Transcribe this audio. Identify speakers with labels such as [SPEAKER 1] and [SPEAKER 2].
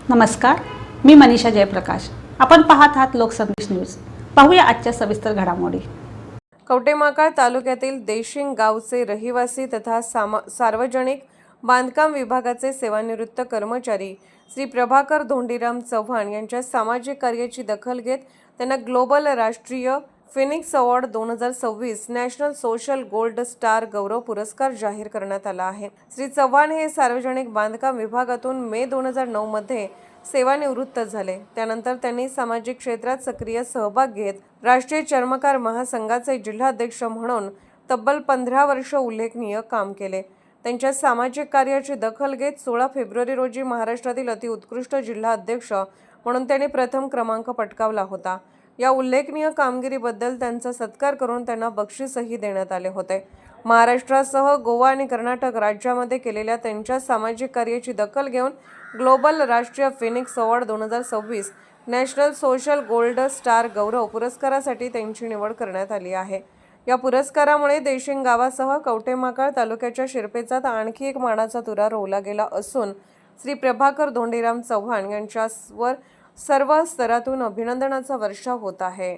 [SPEAKER 1] नमस्कार, मी मनीषा जयप्रकाश। आपण पाहत आहात लोकसंदेश न्यूज। पाहूया आजच्या सविस्तर घडामोडी।
[SPEAKER 2] कवटेमहाकाळ तालुक्यातील देशिंग गावचे रहिवासी तथा सार्वजनिक बांधकाम विभागाचे सेवानिवृत्त कर्मचारी श्री प्रभाकर धोंडीराम चव्हाण यांच्या सामाजिक कार्याची दखल घेत त्यांना ग्लोबल राष्ट्रीय phoenix award 2026 national social gold star गौरव पुरस्कार जाहीर करण्यात आला आहे। श्री चव्हाण हे सार्वजनिक बांधकाम विभागातून मे 2009 मध्ये सेवानिवृत्त झाले। त्यानंतर त्यांनी सामाजिक क्षेत्रात सक्रिय सहभाग घेत राष्ट्रीय चर्मकार महासंघाचे जिल्हाध्यक्ष म्हणून तब्बल 15 वर्ष उल्लेखनीय काम केले। त्यांच्या सामाजिक कार्याची दखल घेत 16 फेब्रुवारी रोजी महाराष्ट्रातील अतिउत्कृष्ट जिल्हा अध्यक्ष म्हणून त्यांनी प्रथम क्रमांक पटकावला होता। या उल्लेखनीय कामगिरीबद्दल त्यांचा सत्कार करून त्यांना बक्षीसही देण्यात आले होते। महाराष्ट्रासह गोवा आणि कर्नाटक राज्यामध्ये केलेल्या त्यांच्या सामाजिक कार्याची दखल घेऊन ग्लोबल राष्ट्रीय phoenix award 2026 national social gold star गौरव पुरस्कारासाठी त्यांची निवड करण्यात आली आहे। या पुरस्कारामुळे देशिंग गावासह कवटेमहाकाळ तालुक्याच्या शिरपेचात आणखी एक मानाचा तुरा रोवला गेला असून श्री प्रभाकर धोंडीराम चव्हाण यांच्यावर सर्व स्तरातून अभिनंदनाचा वर्षाव होत आहे।